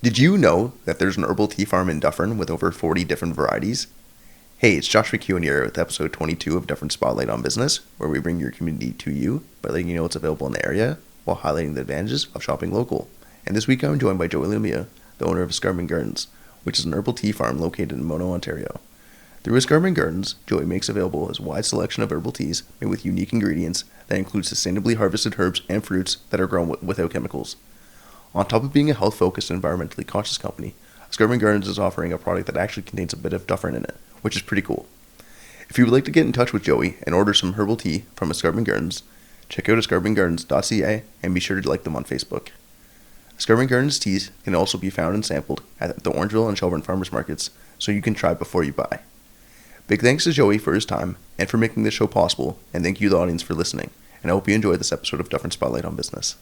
Did you know that there's an herbal tea farm in Dufferin with over 40 different varieties? Hey, it's Josh McEwen here with episode 22 of Dufferin Spotlight on Business, where we bring your community to you by letting you know what's available in the area while highlighting the advantages of shopping local. And this week I'm joined by Joey Lumia, the owner of Escarpment Gardens, which is an herbal tea farm located in Mono, Ontario. Through Escarpment Gardens, Joey makes available his wide selection of herbal teas made with unique ingredients that include sustainably harvested herbs and fruits that are grown without chemicals. On top of being a health-focused and environmentally conscious company, Escarpment Gardens is offering a product that actually contains a bit of Dufferin in it, which is pretty cool. If you would like to get in touch with Joey and order some herbal tea from Escarpment Gardens, check out escarpmentgardens.ca and be sure to like them on Facebook. Escarpment Gardens teas can also be found and sampled at the Orangeville and Shelburne farmers markets, so you can try before you buy. Big thanks to Joey for his time and for making this show possible, and thank you the audience for listening, and I hope you enjoyed this episode of Dufferin Spotlight on Business.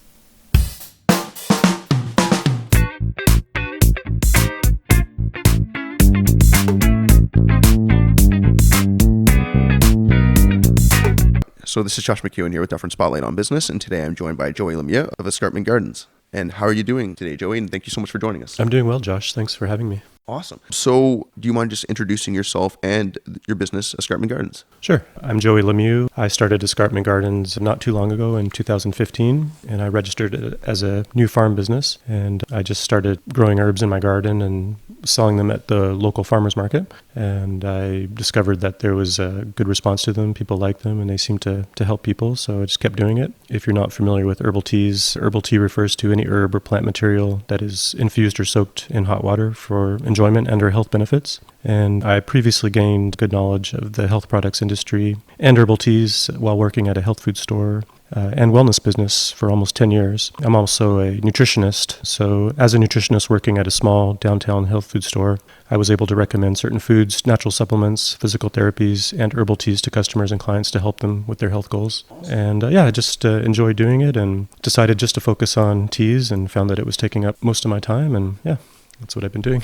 So this is Josh McEwen here with Dufferin Spotlight on Business, and today I'm joined by Joey Lumia of Escarpment Gardens. And how are you doing today, Joey? And thank you so much for joining us. I'm doing well, Josh. Thanks for having me. Awesome. So do you mind just introducing yourself and your business, Escarpment Gardens? Sure. I'm Joey Lemieux. I started Escarpment Gardens not too long ago in 2015, and I registered it as a new farm business. And I just started growing herbs in my garden and selling them at the local farmers market. And I discovered that there was a good response to them. People liked them, and they seemed to help people. So I just kept doing it. If you're not familiar with herbal teas, herbal tea refers to any herb or plant material that is infused or soaked in hot water for enjoyment and or health benefits. And I previously gained good knowledge of the health products industry and herbal teas while working at a health food store and wellness business for almost 10 years. I'm also a nutritionist. So as a nutritionist working at a small downtown health food store, I was able to recommend certain foods, natural supplements, physical therapies, and herbal teas to customers and clients to help them with their health goals. And I just enjoyed doing it and decided just to focus on teas and found that it was taking up most of my time. And that's what I've been doing.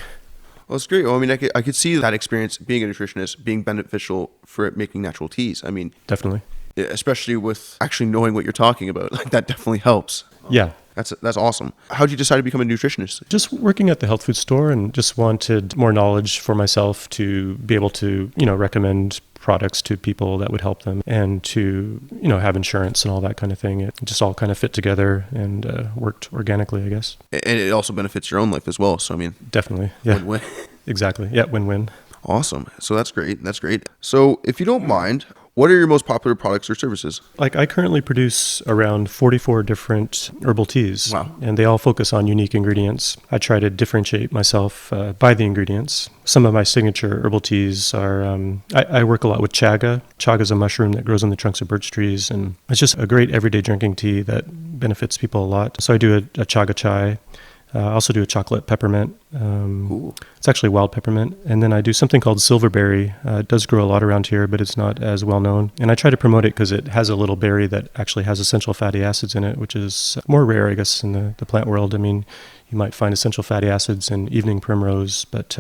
Well, it's great. Well, I mean, I could see that experience being a nutritionist being beneficial for making natural teas. I mean, definitely. Especially with actually knowing what you're talking about. Like, that definitely helps. Yeah. That's awesome. How did you decide to become a nutritionist? Just working at the health food store and just wanted more knowledge for myself to be able to, recommend products to people that would help them and to, have insurance and all that kind of thing. It just all kind of fit together and worked organically, I guess. And it also benefits your own life as well. So, I mean, definitely. Yeah. Win-win. Exactly. Yeah. Win-win. Awesome. So that's great. So if you don't mind, what are your most popular products or services? I currently produce around 44 different herbal teas. Wow. And they all focus on unique ingredients. I try to differentiate myself by the ingredients. Some of my signature herbal teas are, I work a lot with chaga. Chaga is a mushroom that grows on the trunks of birch trees, and it's just a great everyday drinking tea that benefits people a lot. So I do a chaga chai. I also do a chocolate peppermint. It's actually wild peppermint. And then I do something called silverberry. It does grow a lot around here, but it's not as well known. And I try to promote it because it has a little berry that actually has essential fatty acids in it, which is more rare, I guess, in the plant world. I mean, you might find essential fatty acids in evening primrose, but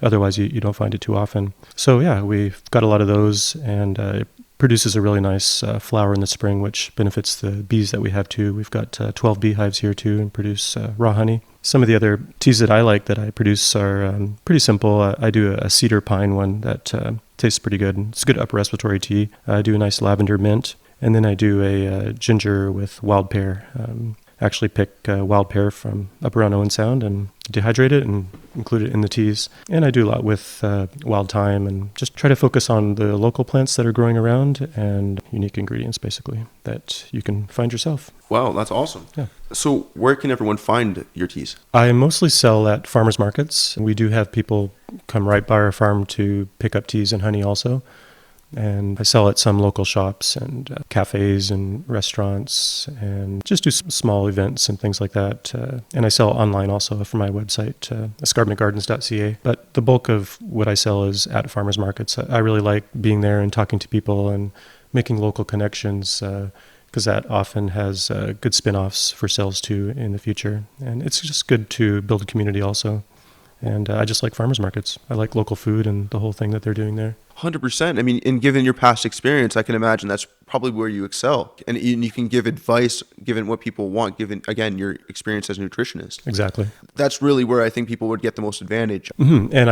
otherwise you don't find it too often. So yeah, we've got a lot of those, and it produces a really nice flower in the spring, which benefits the bees that we have too. We've got 12 beehives here too and produce raw honey. Some of the other teas that I like that I produce are pretty simple. I do a cedar pine one that tastes pretty good. It's a good upper respiratory tea. I do a nice lavender mint, and then I do a ginger with wild pear. Actually pick wild pear from up around Owen Sound and dehydrate it and include it in the teas. And I do a lot with wild thyme and just try to focus on the local plants that are growing around and unique ingredients, basically, that you can find yourself. Wow, that's awesome. Yeah. So where can everyone find your teas? I mostly sell at farmers markets. We do have people come right by our farm to pick up teas and honey also. And I sell at some local shops and cafes and restaurants and just do some small events and things like that. And I sell online also from my website, escarpmentgardens.ca. But the bulk of what I sell is at farmers markets. I really like being there and talking to people and making local connections because that often has good spin-offs for sales too in the future. And it's just good to build a community also And I just like farmers markets. I like local food and the whole thing that they're doing there. 100%. I mean, and given your past experience, I can imagine that's probably where you excel. And you can give advice given what people want, given, again, your experience as a nutritionist. Exactly. That's really where I think people would get the most advantage. Mm-hmm. And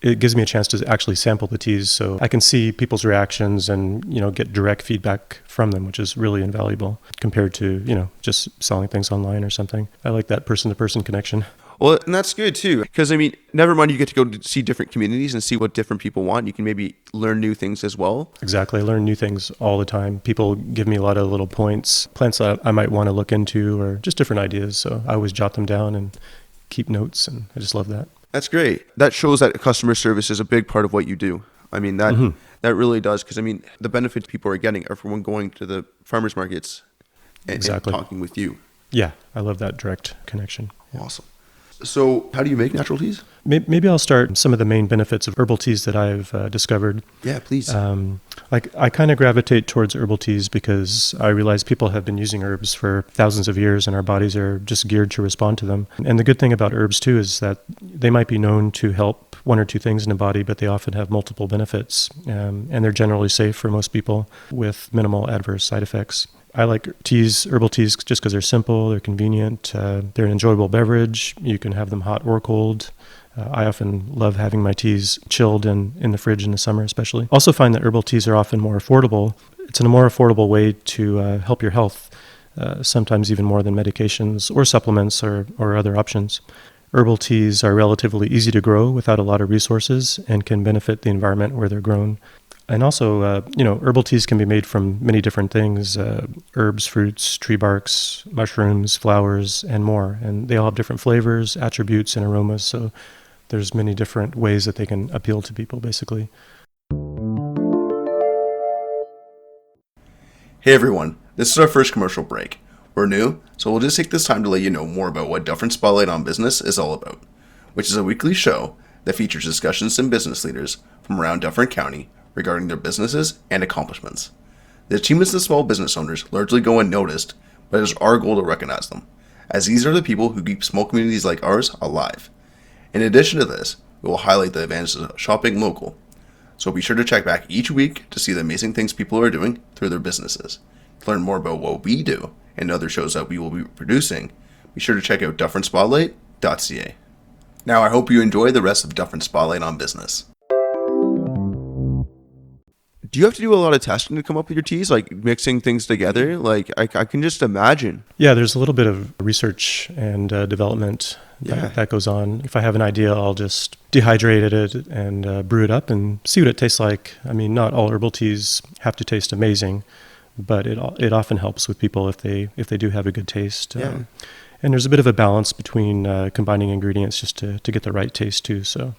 it gives me a chance to actually sample the teas, so I can see people's reactions and, get direct feedback from them, which is really invaluable compared to, just selling things online or something. I like that person-to-person connection. Well, and that's good too, because I mean, never mind you get to go to see different communities and see what different people want. You can maybe learn new things as well. Exactly. I learn new things all the time. People give me a lot of little points, plants that I might want to look into, or just different ideas. So I always jot them down and keep notes, and I just love that. That's great. That shows that customer service is a big part of what you do. I mean, that really does, because I mean, the benefits people are getting are from going to the farmers markets and talking with you. Yeah, I love that direct connection. Awesome. So how do you make natural teas? Maybe I'll start some of the main benefits of herbal teas that I've discovered. Yeah, please. I kind of gravitate towards herbal teas because I realize people have been using herbs for thousands of years and our bodies are just geared to respond to them. And the good thing about herbs too is that they might be known to help one or two things in the body, but they often have multiple benefits. And they're generally safe for most people with minimal adverse side effects. I like herbal teas, just because they're simple, they're convenient, they're an enjoyable beverage. You can have them hot or cold. I often love having my teas chilled in the fridge in the summer especially. Also find that herbal teas are often more affordable. It's a more affordable way to help your health, sometimes even more than medications or supplements or other options. Herbal teas are relatively easy to grow without a lot of resources and can benefit the environment where they're grown. And also, herbal teas can be made from many different things, herbs, fruits, tree barks, mushrooms, flowers, and more. And they all have different flavors, attributes, and aromas. So there's many different ways that they can appeal to people, basically. Hey everyone, this is our first commercial break. We're new, so we'll just take this time to let you know more about what Dufferin Spotlight on Business is all about, which is a weekly show that features discussions from business leaders from around Dufferin County regarding their businesses and accomplishments. The achievements of small business owners largely go unnoticed, but it is our goal to recognize them, as these are the people who keep small communities like ours alive. In addition to this, we will highlight the advantages of shopping local, so be sure to check back each week to see the amazing things people are doing through their businesses. To learn more about what we do and other shows that we will be producing, be sure to check out dufferinspotlight.ca. Now I hope you enjoy the rest of Dufferin Spotlight on Business. Do you have to do a lot of testing to come up with your teas, like mixing things together? Like I can just imagine. Yeah, there's a little bit of research and development that goes on. If I have an idea, I'll just dehydrate it and brew it up and see what it tastes like. I mean, not all herbal teas have to taste amazing, but it often helps with people if they do have a good taste. And there's a bit of a balance between combining ingredients just to get the right taste too. So.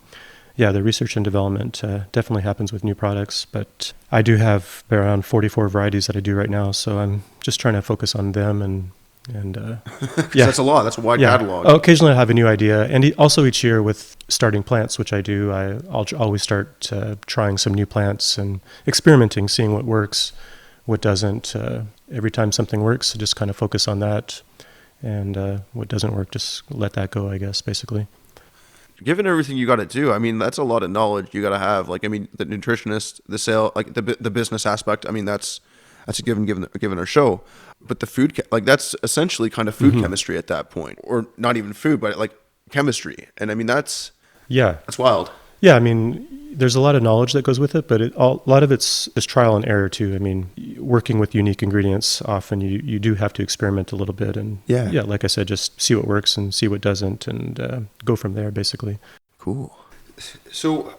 Yeah, the research and development definitely happens with new products, but I do have around 44 varieties that I do right now, so I'm just trying to focus on them and That's a lot. That's a wide catalog. Occasionally I have a new idea, and also each year with starting plants, which I do, I'll always start trying some new plants and experimenting, seeing what works, what doesn't. Every time something works, I just kind of focus on that, and what doesn't work, just let that go, I guess, basically. Given everything you got to do, I mean, that's a lot of knowledge you got to have. Like, I mean, the nutritionist, the sale, like the business aspect. I mean, that's a given our show. But the food, that's essentially kind of food chemistry at that point, or not even food, but like chemistry. And I mean, that's wild. Yeah, I mean, there's a lot of knowledge that goes with it, but a lot of it's just trial and error too. I mean, working with unique ingredients, often you do have to experiment a little bit, and like I said, just see what works and see what doesn't, and go from there, basically. Cool. So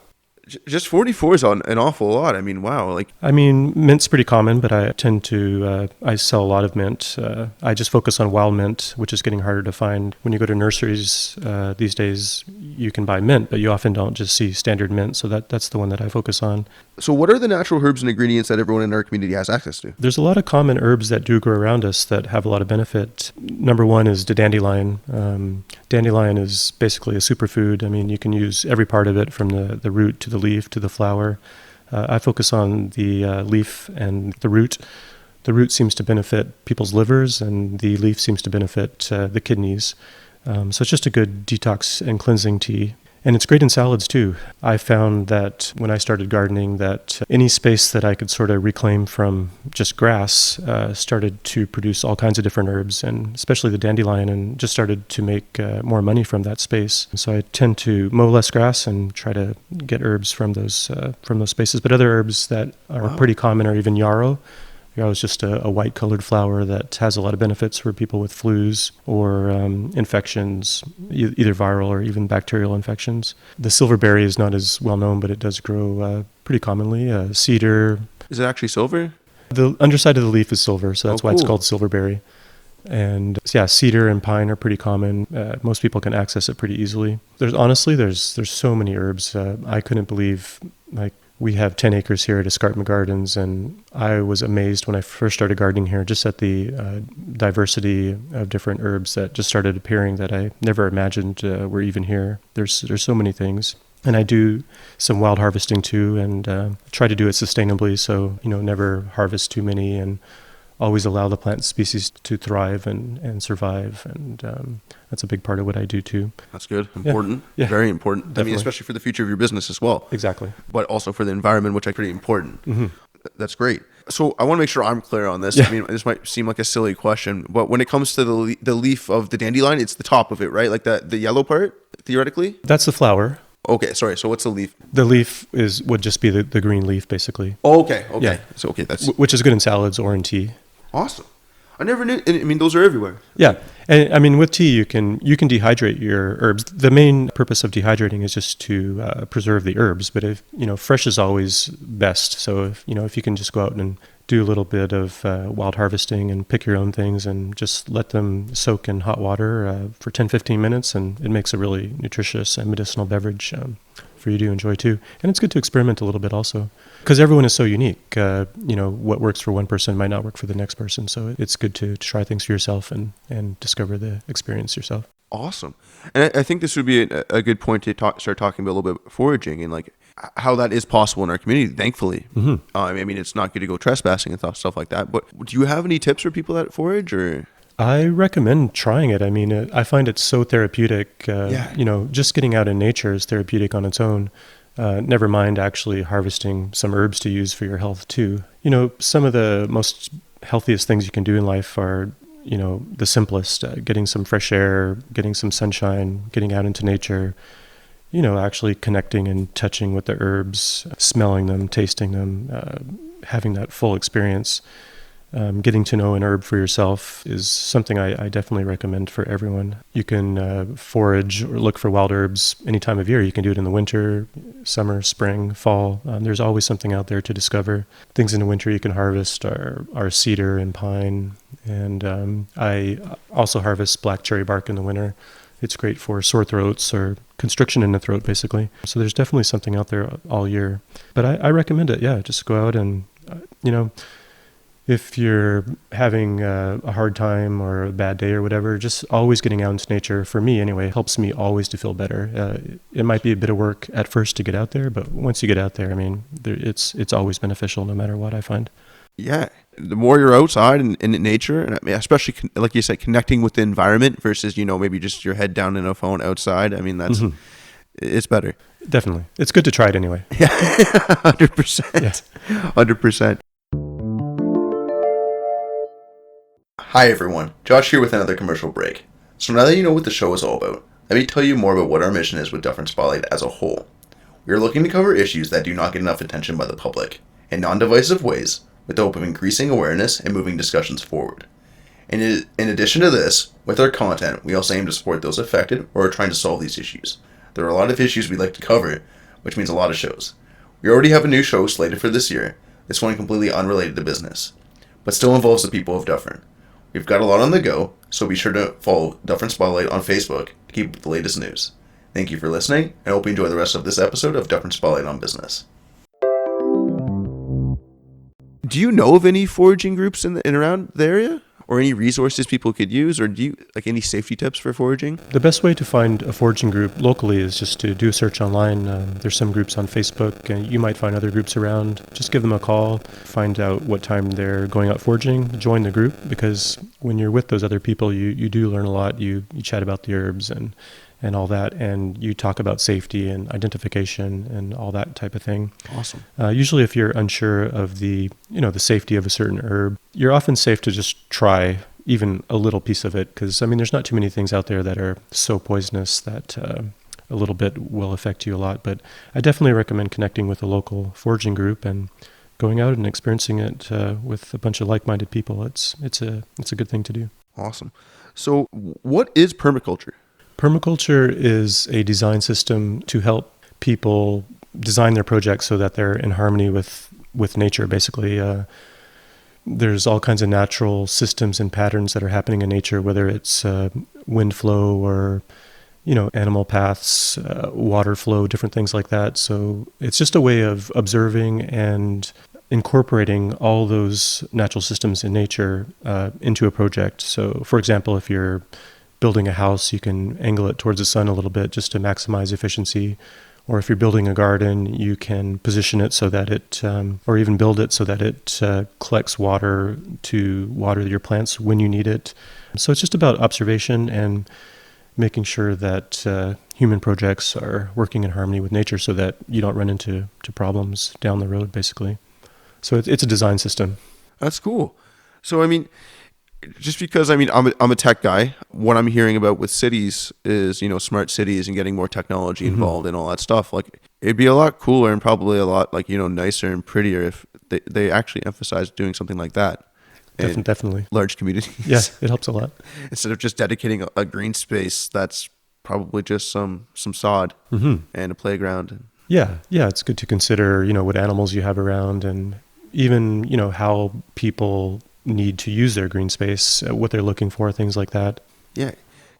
just 44 is an awful lot. I mean, wow. I mean, mint's pretty common, but I tend to, I sell a lot of mint. I just focus on wild mint, which is getting harder to find. When you go to nurseries these days, you can buy mint, but you often don't just see standard mint. So that's the one that I focus on. So what are the natural herbs and ingredients that everyone in our community has access to? There's a lot of common herbs that do grow around us that have a lot of benefit. Number one is the dandelion. Dandelion is basically a superfood. I mean, you can use every part of it, from the root to the leaf to the flower. I focus on the leaf and the root. The root seems to benefit people's livers, and the leaf seems to benefit the kidneys. So it's just a good detox and cleansing tea. And it's great in salads too. I found that when I started gardening that any space that I could sort of reclaim from just grass started to produce all kinds of different herbs, and especially the dandelion, and just started to make more money from that space. So I tend to mow less grass and try to get herbs from those spaces. But other herbs that are pretty common are even yarrow. Yarrow is just a white-colored flower that has a lot of benefits for people with flus or infections, either viral or even bacterial infections. The silverberry is not as well known, but it does grow pretty commonly. Cedar. Is it actually silver? The underside of the leaf is silver, so that's why it's called silverberry. And yeah, cedar and pine are pretty common. Most people can access it pretty easily. There's so many herbs. I couldn't believe, we have 10 acres here at Escarpment Gardens, and I was amazed when I first started gardening here just at the diversity of different herbs that just started appearing that I never imagined were even here. There's so many things. And I do some wild harvesting too, and try to do it sustainably, so never harvest too many, and always allow the plant species to thrive and survive, and that's a big part of what I do too. That's good. Important. Yeah. Very important. Definitely. I mean, especially for the future of your business as well. Exactly. But also for the environment, which is pretty important. Mm-hmm. That's great. So I want to make sure I'm clear on this. I mean, this might seem like a silly question, but when it comes to the leaf of the dandelion, it's the top of it, right? Like the yellow part, theoretically? That's the flower. Okay, sorry. So what's the leaf? The leaf would just be the green leaf, basically. Oh, okay. Yeah. So that's which is good in salads or in tea. Awesome. I never knew. I mean, those are everywhere. Yeah, and I mean, with tea, you can dehydrate your herbs. The main purpose of dehydrating is just to preserve the herbs. But if fresh is always best. So if you can just go out and do a little bit of wild harvesting and pick your own things and just let them soak in hot water for 10-15 minutes, and it makes a really nutritious and medicinal beverage for you to enjoy too. And it's good to experiment a little bit also, because everyone is so unique. What works for one person might not work for the next person. So it's good to try things for yourself and discover the experience yourself. Awesome. And I think this would be a good point to start talking about a little bit foraging and how that is possible in our community, thankfully. Mm-hmm. I mean, it's not good to go trespassing and stuff like that. But do you have any tips for people that forage, or? I recommend trying it. I mean, I find it so therapeutic. Just getting out in nature is therapeutic on its own. Never mind actually harvesting some herbs to use for your health too. Some of the most healthiest things you can do in life are, the simplest. Getting some fresh air, getting some sunshine, getting out into nature. Actually connecting and touching with the herbs, smelling them, tasting them, having that full experience. Getting to know an herb for yourself is something I definitely recommend for everyone. You can forage or look for wild herbs any time of year. You can do it in the winter, summer, spring, fall. There's always something out there to discover. Things in the winter you can harvest are cedar and pine. And I also harvest black cherry bark in the winter. It's great for sore throats or constriction in the throat, basically. So there's definitely something out there all year. But I recommend it, just go out and, if you're having a hard time or a bad day or whatever, just always getting out into nature, for me anyway, helps me always to feel better. It might be a bit of work at first to get out there, but once you get out there, I mean, it's always beneficial no matter what, I find. Yeah. The more you're outside and in nature, and I mean, especially, like you said, connecting with the environment versus, maybe just your head down in a phone outside. I mean, that's, it's better. Definitely. It's good to try it anyway. Yeah, 100%. Yeah. 100%. Hi everyone, Josh here with another commercial break. So now that you know what the show is all about, let me tell you more about what our mission is with Dufferin Spotlight as a whole. We are looking to cover issues that do not get enough attention by the public, in non-divisive ways, with the hope of increasing awareness and moving discussions forward. And in addition to this, with our content, we also aim to support those affected or are trying to solve these issues. There are a lot of issues we'd like to cover, which means a lot of shows. We already have a new show slated for this year, this one completely unrelated to business, but still involves the people of Dufferin. We've got a lot on the go, so be sure to follow Dufferin Spotlight on Facebook to keep up with the latest news. Thank you for listening, and I hope you enjoy the rest of this episode of Dufferin Spotlight on Business. Do you know of any foraging groups in and around the area? Or any resources people could use? Or do you any safety tips for foraging? The best way to find a foraging group locally is just to do a search online. There's some groups on Facebook, and you might find other groups around. Just give them a call, find out what time they're going out foraging, join the group, because when you're with those other people, you do learn a lot. You chat about the herbs, and and all that. And you talk about safety and identification and all that type of thing. Awesome. Usually if you're unsure of the safety of a certain herb, you're often safe to just try even a little piece of it, because there's not too many things out there that are so poisonous that a little bit will affect you a lot. But I definitely recommend connecting with a local foraging group and going out and experiencing it with a bunch of like-minded people. It's a good thing to do. Awesome. So what is permaculture? Permaculture is a design system to help people design their projects so that they're in harmony with nature, basically. There's all kinds of natural systems and patterns that are happening in nature, whether it's wind flow or animal paths, water flow, different things like that. So it's just a way of observing and incorporating all those natural systems in nature into a project. So, for example, if you're building a house, you can angle it towards the sun a little bit just to maximize efficiency. Or if you're building a garden, you can position it so that it, or even build it so that it collects water to water your plants when you need it. So it's just about observation and making sure that human projects are working in harmony with nature so that you don't run into problems down the road, basically. So it's a design system. That's cool. So, just because I'm a tech guy, what I'm hearing about with cities is, smart cities and getting more technology involved and all that stuff. Like, it'd be a lot cooler and probably a lot nicer and prettier if they actually emphasize doing something like that. Definitely. Large communities. Yeah, it helps a lot. Instead of just dedicating a green space that's probably just some sod and a playground. Yeah, it's good to consider, what animals you have around, and even, how people need to use their green space, what they're looking for, things like that. Yeah,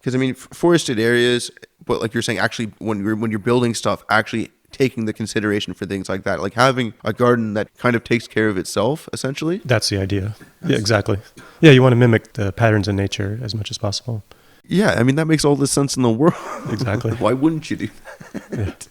because forested areas, but like you're saying, actually, when you're building stuff, actually taking the consideration for things like that, like having a garden that kind of takes care of itself, essentially. That's the idea. Yeah, exactly. Yeah, you want to mimic the patterns in nature as much as possible. Yeah, that makes all the sense in the world. Exactly. Why wouldn't you do that?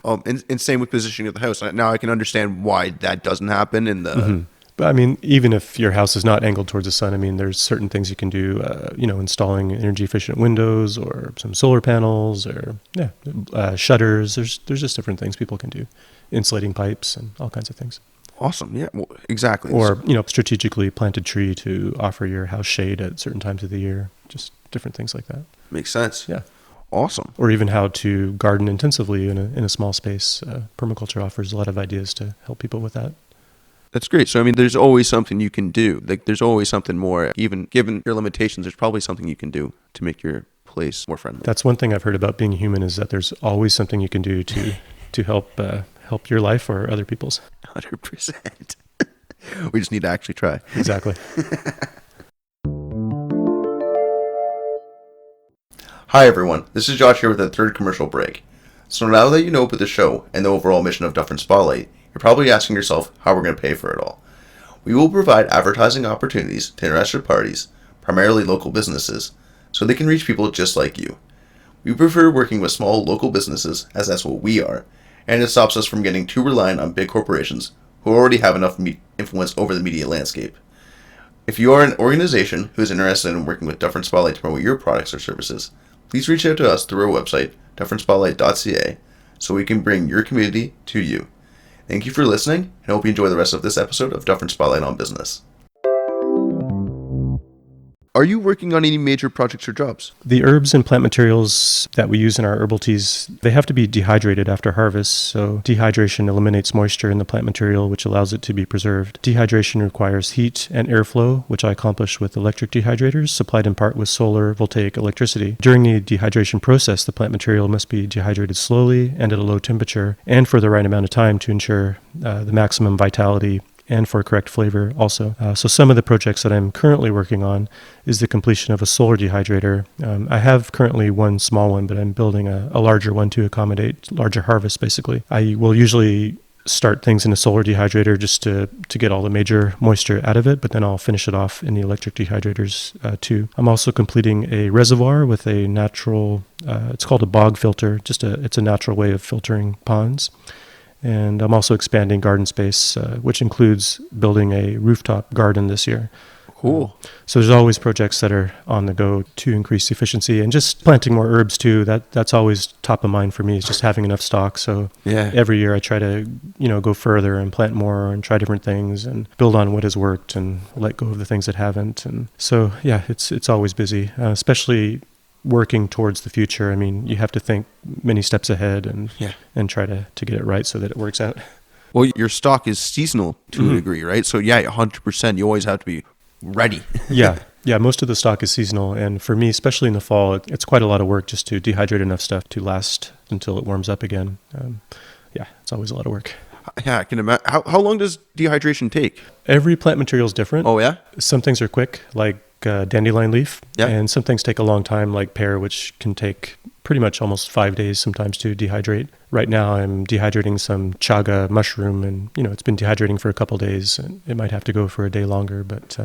Yeah. And same with positioning of the house. Now I can understand why that doesn't happen in the... But even if your house is not angled towards the sun, there's certain things you can do, installing energy efficient windows or some solar panels or shutters. There's just different things people can do, insulating pipes and all kinds of things. Awesome. Yeah, well, exactly. Or, strategically planted tree to offer your house shade at certain times of the year, just different things like that. Makes sense. Yeah. Awesome. Or even how to garden intensively in a small space. Permaculture offers a lot of ideas to help people with that. That's great. So, there's always something you can do. Like, there's always something more. Even given your limitations, there's probably something you can do to make your place more friendly. That's one thing I've heard about being human, is that there's always something you can do to help your life or other people's. 100%. We just need to actually try. Exactly. Hi everyone, this is Josh here with a third commercial break. So now that you know about the show and the overall mission of Dufferin Spotlight, you're probably asking yourself how we're going to pay for it all. We will provide advertising opportunities to interested parties, primarily local businesses, so they can reach people just like you. We prefer working with small local businesses, as that's what we are, and it stops us from getting too reliant on big corporations who already have enough influence over the media landscape. If you are an organization who is interested in working with Dufferin Spotlight to promote your products or services, please reach out to us through our website, dufferinspotlight.ca, so we can bring your community to you. Thank you for listening, and I hope you enjoy the rest of this episode of Dufferin Spotlight on Business. Are you working on any major projects or jobs? The herbs and plant materials that we use in our herbal teas, they have to be dehydrated after harvest. So dehydration eliminates moisture in the plant material, which allows it to be preserved. Dehydration requires heat and airflow, which I accomplish with electric dehydrators, supplied in part with solar voltaic electricity. During the dehydration process, the plant material must be dehydrated slowly and at a low temperature, and for the right amount of time to ensure the maximum vitality and for correct flavor also. So some of the projects that I'm currently working on is the completion of a solar dehydrator. I have currently one small one, but I'm building a larger one to accommodate larger harvests, basically. I will usually start things in a solar dehydrator just to get all the major moisture out of it, but then I'll finish it off in the electric dehydrators too. I'm also completing a reservoir with a natural, it's called a bog filter, it's a natural way of filtering ponds. And I'm also expanding garden space, which includes building a rooftop garden this year. Cool. So there's always projects that are on the go to increase efficiency, and just planting more herbs too. That's always top of mind for me, is just having enough stock. So Yeah. every year I try to, go further and plant more and try different things and build on what has worked and let go of the things that haven't. And so, yeah, it's always busy, especially working towards the future. I mean, you have to think many steps ahead and try to get it right so that it works out. Well, your stock is seasonal to a degree, right? So yeah, 100%. You always have to be ready. Yeah. Most of the stock is seasonal. And for me, especially in the fall, it's quite a lot of work just to dehydrate enough stuff to last until it warms up again. It's always a lot of work. Yeah, I can imagine. How long does dehydration take? Every plant material is different. Oh, yeah? Some things are quick, like dandelion leaf. Yeah. And some things take a long time, like pear, which can take pretty much almost 5 days sometimes to dehydrate. Right now I'm dehydrating some chaga mushroom, and it's been dehydrating for a couple days, and it might have to go for a day longer, but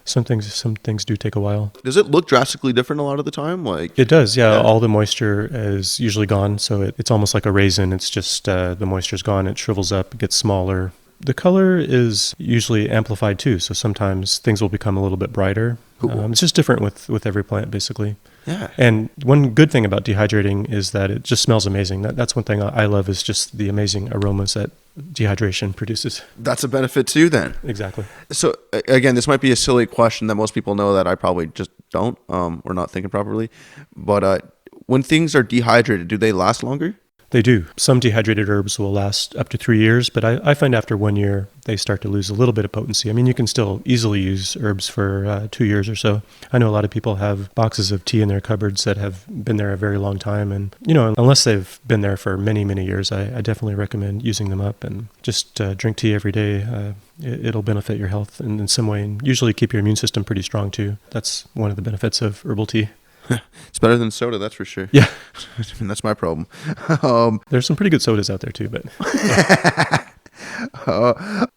some things do take a while. Does it look drastically different a lot of the time? Like it does, yeah. All the moisture is usually gone, so it's almost like a raisin. It's just the moisture's gone, it shrivels up, it gets smaller. The color is usually amplified too, so sometimes things will become a little bit brighter. Cool. It's just different with every plant, basically. Yeah. And one good thing about dehydrating is that it just smells amazing. That's one thing I love, is just the amazing aromas that dehydration produces. That's a benefit too then. Exactly. So again, this might be a silly question that most people know that I probably just don't, or not thinking properly. But when things are dehydrated, do they last longer? They do. Some dehydrated herbs will last up to 3 years, but I find after 1 year, they start to lose a little bit of potency. I mean, you can still easily use herbs for 2 years or so. I know a lot of people have boxes of tea in their cupboards that have been there a very long time. And, unless they've been there for many, many years, I definitely recommend using them up and just drink tea every day. It'll benefit your health in some way, and usually keep your immune system pretty strong too. That's one of the benefits of herbal tea. It's better than soda, that's for sure. Yeah. I mean, that's my problem. There's some pretty good sodas out there too, but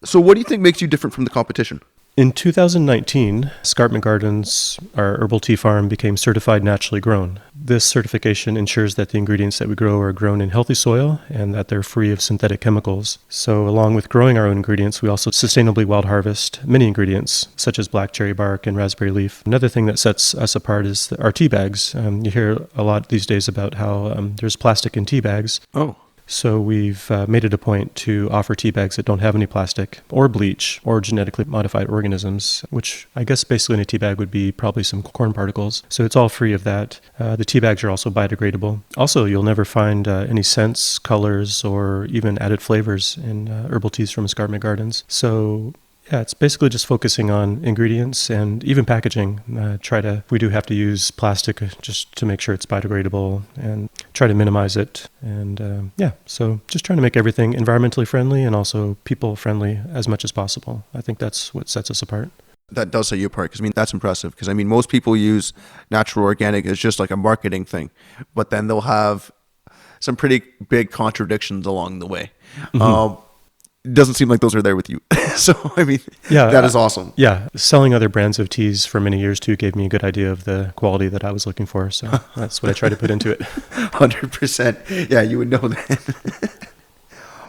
so what do you think makes you different from the competition? in 2019, Escarpment Gardens, our herbal tea farm, became certified naturally grown. This certification ensures that the ingredients that we grow are grown in healthy soil and that they're free of synthetic chemicals. So along with growing our own ingredients, we also sustainably wild harvest many ingredients, such as black cherry bark and raspberry leaf. Another thing that sets us apart is our tea bags. You hear a lot these days about how there's plastic in tea bags. Oh. So we've made it a point to offer tea bags that don't have any plastic or bleach or genetically modified organisms, which I guess basically in a tea bag would be probably some corn particles. So it's all free of that. The tea bags are also biodegradable. Also, you'll never find any scents, colors, or even added flavors in herbal teas from Escarpment Gardens. So yeah, it's basically just focusing on ingredients and even packaging. We do have to use plastic just to make sure it's biodegradable and try to minimize it. And so just trying to make everything environmentally friendly and also people friendly as much as possible. I think that's what sets us apart. That does set you apart, because that's impressive. Because most people use natural organic as just like a marketing thing, but then they'll have some pretty big contradictions along the way. Mm-hmm. Doesn't seem like those are there with you. So, that is awesome. Yeah. Selling other brands of teas for many years too gave me a good idea of the quality that I was looking for. So that's what I try to put into it. 100%. Yeah, you would know that.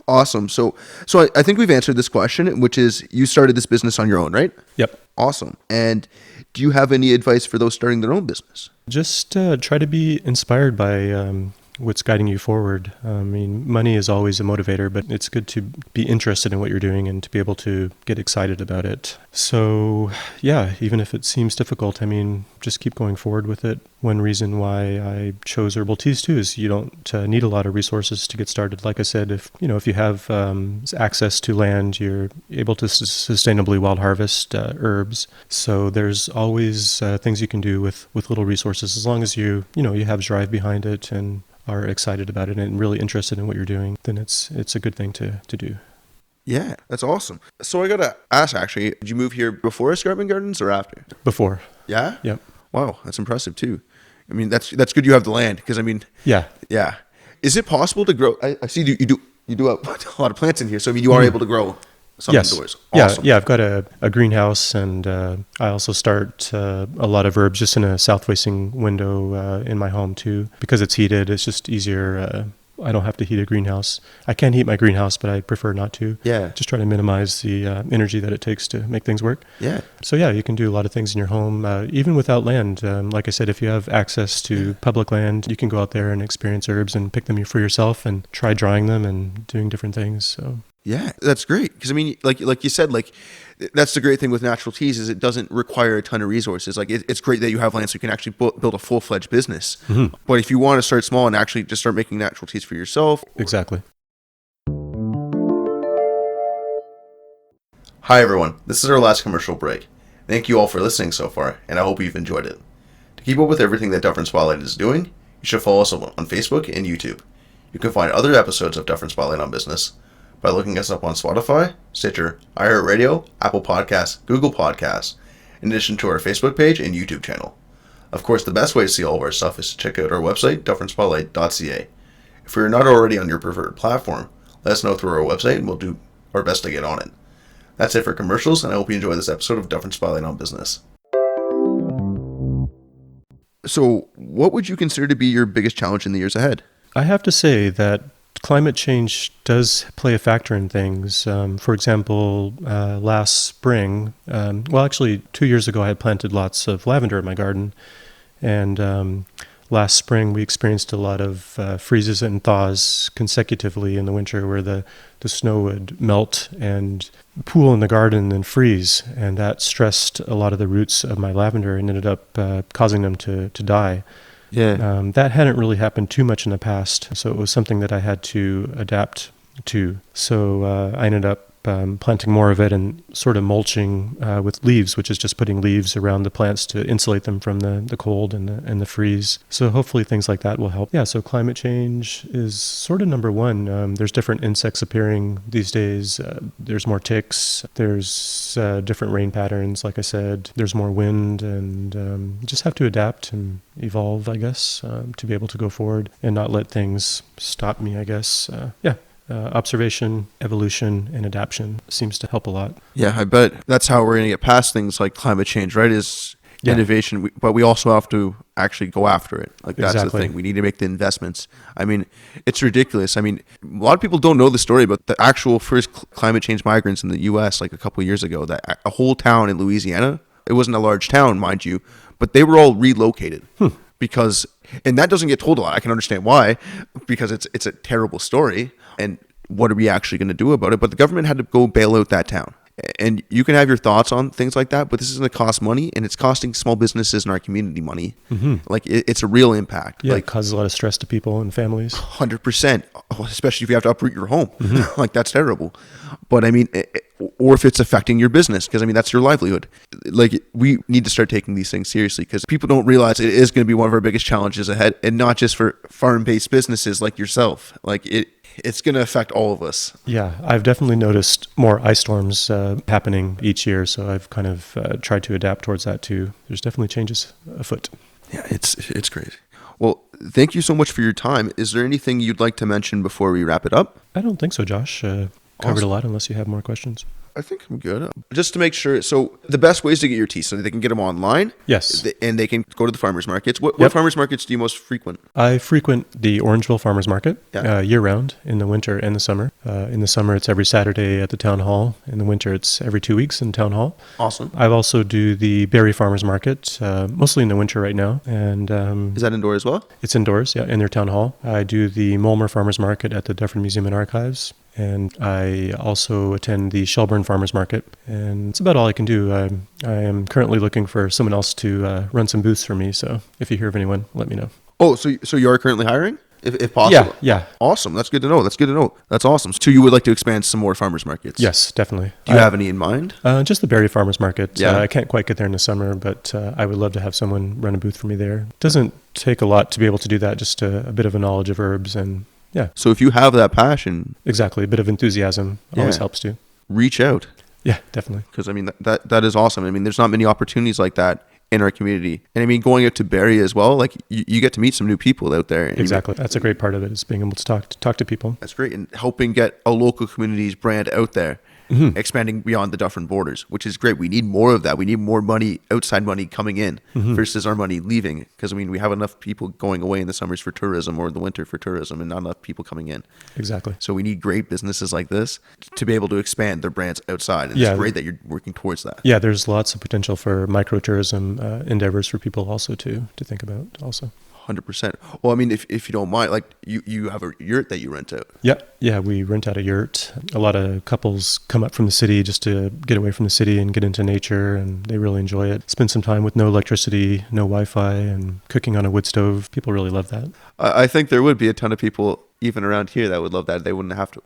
Awesome. So I think we've answered this question, which is you started this business on your own, right? Yep. Awesome. And do you have any advice for those starting their own business? Just try to be inspired by what's guiding you forward. Money is always a motivator, but it's good to be interested in what you're doing and to be able to get excited about it. So yeah, even if it seems difficult, just keep going forward with it. One reason why I chose herbal teas too is you don't need a lot of resources to get started. Like I said, if you have access to land, you're able to sustainably wild harvest herbs. So there's always things you can do with little resources, as long as you have drive behind it and are excited about it and really interested in what you're doing, then it's a good thing to do. Yeah, that's awesome. So I got to ask, actually, did you move here before Escarpment Gardens or after? Before. Yeah? Yep. Wow, that's impressive too. That's good you have the land, because Yeah. Yeah. Is it possible to grow? I see you do have a lot of plants in here, so you are able to grow some indoors. Awesome. Yeah, I've got a greenhouse, and I also start a lot of herbs just in a south-facing window in my home too. Because it's heated, it's just easier I don't have to heat a greenhouse. I can heat my greenhouse, but I prefer not to. Yeah. Just try to minimize the energy that it takes to make things work. Yeah. So yeah, you can do a lot of things in your home, even without land. Like I said, if you have access to public land, you can go out there and experience herbs and pick them for yourself and try drying them and doing different things. So Yeah, that's great. Because I mean, like you said, like that's the great thing with natural teas is it doesn't require a ton of resources. Like it's great that you have land so you can actually build a full-fledged business. But if you want to start small and actually just start making natural teas for yourself. exactly. Hi everyone, this is our last commercial break. Thank you all for listening so far, and I hope you've enjoyed it. To keep up with everything that Dufferin Spotlight is doing, you should follow us on Facebook and YouTube. You can find other episodes of Dufferin Spotlight on Business by looking us up on Spotify, Stitcher, iHeartRadio, Apple Podcasts, Google Podcasts, in addition to our Facebook page and YouTube channel. Of course, the best way to see all of our stuff is to check out our website, dufferinspotlight.ca. If we are not already on your preferred platform, let us know through our website and we'll do our best to get on it. That's it for commercials, and I hope you enjoy this episode of Dufferin Spotlight on Business. So what would you consider to be your biggest challenge in the years ahead? I have to say that climate change does play a factor in things. For example, last spring, actually 2 years ago, I had planted lots of lavender in my garden. And last spring, we experienced a lot of freezes and thaws consecutively in the winter where the snow would melt and pool in the garden and freeze. And that stressed a lot of the roots of my lavender and ended up causing them to die. Yeah. That hadn't really happened too much in the past, so it was something that I had to adapt to. So I ended up planting more of it and sort of mulching with leaves, which is just putting leaves around the plants to insulate them from the cold and the freeze. So hopefully things like that will help. Yeah, so climate change is sort of number one. There's different insects appearing these days. There's more ticks. There's different rain patterns, like I said. There's more wind, and you just have to adapt and evolve, I guess, to be able to go forward and not let things stop me, I guess. Observation, evolution, and adaptation seems to help a lot. Yeah, I bet that's how we're going to get past things like climate change, right? Is innovation, but we also have to actually go after it. Like that's the thing. We need to make the investments. I mean, it's ridiculous. I mean, a lot of people don't know the story, but the actual first climate change migrants in the U.S. like a couple of years ago, that a whole town in Louisiana, it wasn't a large town, mind you, but they were all relocated because, and that doesn't get told a lot. I can understand why, because it's a terrible story. And what are we actually going to do about it? But the government had to go bail out that town. And you can have your thoughts on things like that, but this is going to cost money, and it's costing small businesses in our community money. Like it's a real impact. Yeah, like, it causes a lot of stress to people and families. 100%, especially if you have to uproot your home. Like that's terrible. But I mean, or if it's affecting your business, because I mean, that's your livelihood. Like we need to start taking these things seriously because people don't realize it is going to be one of our biggest challenges ahead, and not just for farm-based businesses like yourself. Like it's going to affect all of us. Yeah, I've definitely noticed more ice storms happening each year, so I've kind of tried to adapt towards that too. There's definitely changes afoot. Yeah, it's great. Well, thank you so much for your time. Is there anything you'd like to mention before we wrap it up? I don't think so, Josh. Covered a lot unless you have more questions. I think I'm good. Just to make sure, so the best ways to get your tea, so they can get them online. Yes. And they can go to the farmers markets. What farmers markets do you most frequent? I frequent the Orangeville Farmers Market Yeah. year-round, in the winter and the summer. In the summer, it's every Saturday at the town hall. In the winter, it's every 2 weeks in town hall. Awesome. I also do the Barrie Farmers Market, mostly in the winter right now. And Is that indoor as well? it's indoors, yeah, in their town hall. I do the Mulmer Farmers Market at the Dufferin Museum and Archives. And I also attend the Shelburne Farmers Market. And that's about all I can do. I am currently looking for someone else to run some booths for me. So if you hear of anyone, let me know. Oh, so you are currently hiring? If possible? Yeah. Awesome. That's good to know. That's awesome. So you would like to expand some more farmers markets? Yes, definitely. Do you have any in mind? Just the Barrie Farmers Market. Yeah. I can't quite get there in the summer, but I would love to have someone run a booth for me there. It doesn't take a lot to be able to do that, just a bit of a knowledge of herbs and yeah. So if you have that passion, Exactly. A bit of enthusiasm always Yeah. helps too. reach out. Yeah, definitely. Because I mean, that is awesome. I mean, there's not many opportunities like that in our community. And I mean, going out to Barrie as well, like you get to meet some new people out there. And Exactly. That's a great part of it, is being able to talk to people. that's great. And helping get a local community's brand out there. expanding beyond the Dufferin borders, which is great. We need more of that. We need more money, outside money coming in versus our money leaving. Because I mean, we have enough people going away in the summers for tourism or the winter for tourism, and not enough people coming in. Exactly. So we need great businesses like this to be able to expand their brands outside. And it's great that you're working towards that. Yeah, there's lots of potential for microtourism endeavors for people also to think about also. 100%. Well, I mean, if you don't mind, like you have a yurt that you rent out. Yeah, we rent out a yurt. A lot of couples come up from the city just to get away from the city and get into nature, and they really enjoy it. Spend some time with no electricity, no Wi-Fi, and cooking on a wood stove. People really love that. I think there would be a ton of people even around here that would love that. They wouldn't have to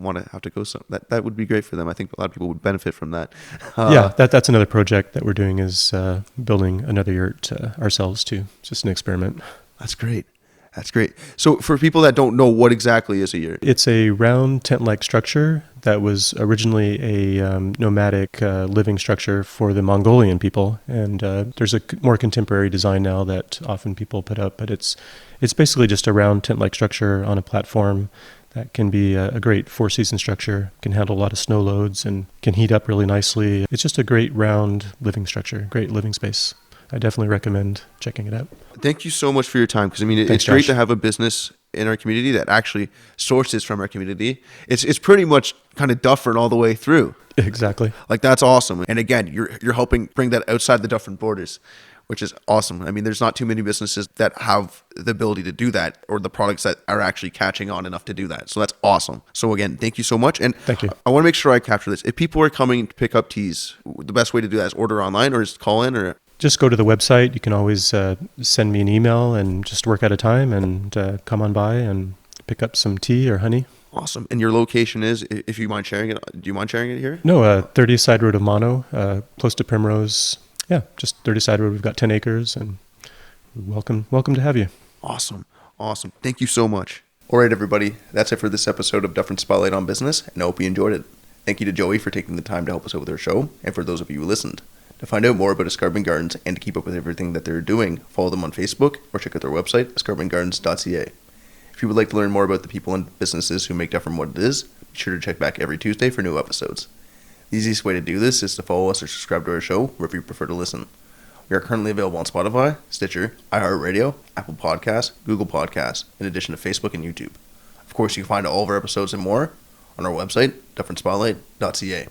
go. That would be great for them. I think a lot of people would benefit from that. That's another project that we're doing is building another yurt ourselves too. It's just an experiment. That's great. So for people that don't know, what exactly is a yurt? It's a round tent-like structure that was originally a nomadic living structure for the Mongolian people. And there's a more contemporary design now that often people put up, but it's basically just a round tent-like structure on a platform that can be a great four-season structure, can handle a lot of snow loads, and can heat up really nicely. It's just a great round living structure, great living space. I definitely recommend checking it out. Thank you so much for your time, because I mean, Thanks, it's great Josh. to have a business in our community that actually sources from our community. It's pretty much kind of Dufferin all the way through. Exactly. Like, that's awesome. And again, you're helping bring that outside the Dufferin borders, which is awesome. I mean, there's not too many businesses that have the ability to do that, or the products that are actually catching on enough to do that. So that's awesome. So again, thank you so much. And Thank you. I want to make sure I capture this. If people are coming to pick up teas, the best way to do that is order online, or is call in, or... Just go to the website. You can always send me an email and just work out a time and come on by and pick up some tea or honey. Awesome. And your location is, if you mind sharing it, do you mind sharing it here? No, 30th Side Road of Mono, close to Primrose. Yeah, just 30th Side Road. We've got 10 acres, and welcome to have you. Awesome. Thank you so much. All right, everybody. That's it for this episode of Dufferin Spotlight on Business, and I hope you enjoyed it. Thank you to Joey for taking the time to help us out with our show, and for those of you who listened. To find out more about Escarpment Gardens and to keep up with everything that they're doing, follow them on Facebook or check out their website, escarpmentgardens.ca. If you would like to learn more about the people and businesses who make Dufferin what it is, be sure to check back every Tuesday for new episodes. The easiest way to do this is to follow us or subscribe to our show wherever you prefer to listen. We are currently available on Spotify, Stitcher, iHeartRadio, Apple Podcasts, Google Podcasts, in addition to Facebook and YouTube. Of course, you can find all of our episodes and more on our website, dufferinspotlight.ca.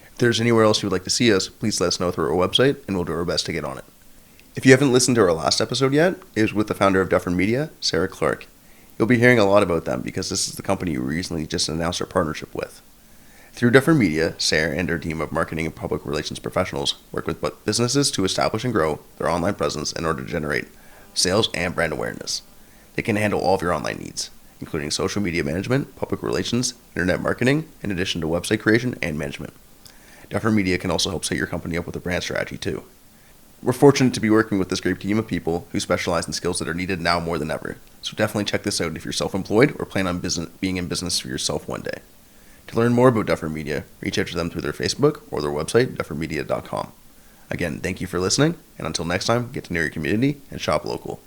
If there's anywhere else you would like to see us, please let us know through our website, and we'll do our best to get on it. If you haven't listened to our last episode yet, it was with the founder of Dufferin Media, Sarah Clark. You'll be hearing a lot about them because this is the company we recently just announced our partnership with. Through Dufferin Media, Sarah and her team of marketing and public relations professionals work with businesses to establish and grow their online presence in order to generate sales and brand awareness. They can handle all of your online needs, including social media management, public relations, internet marketing, in addition to website creation and management. Dufferin Media can also help set your company up with a brand strategy too. We're fortunate to be working with this great team of people who specialize in skills that are needed now more than ever. So definitely check this out if you're self-employed or plan on being in business for yourself one day. To learn more about Dufferin Media, reach out to them through their Facebook or their website, duffermedia.com. Again, thank you for listening, and until next time, get to know your community and shop local.